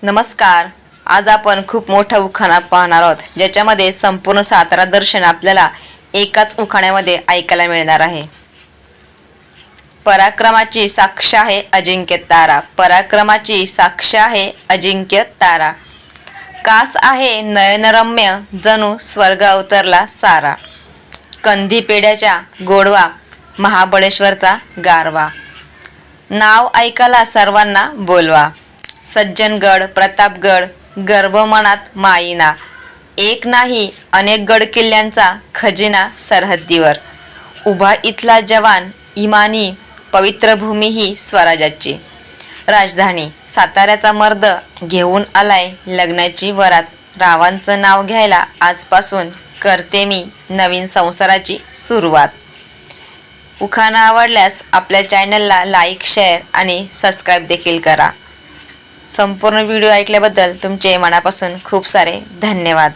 नमस्कार. आज आपण खूप मोठा उखाणा पाहणार आहोत, ज्याच्यामध्ये संपूर्ण सातारा दर्शन आपल्याला एकाच उखाण्यामध्ये ऐकायला मिळणार आहे. पराक्रमाची साक्ष आहे अजिंक्य तारा, पराक्रमाची साक्ष आहे अजिंक्य तारा. कास आहे नयनरम्य, जणू स्वर्ग अवतरला सारा. कंदी पेढ्याच्या गोडवा, महाबळेश्वरचा गारवा. नाव ऐकायला सर्वांना बोलवा, सज्जनगड प्रतापगड गर्व मनात माईना. एक नाही अनेक गड किल्ल्यांचा खजिना सरहद्दीवर. उभा इथला जवान इमानी, पवित्र भूमी ही स्वराज्याची राजधानी. साताऱ्याचा मर्द घेऊन आलाय लग्नाची वरात. रावांचं नाव घ्यायला आजपासून करते मी नवीन संसाराची सुरुवात. उखाणा आवडल्यास आपल्या चॅनलला लाईक, शेअर आणि सबस्क्राईब देखील करा. संपूर्ण व्हिडिओ ऐकल्याबद्दल तुमचे मनापासून खूप सारे धन्यवाद.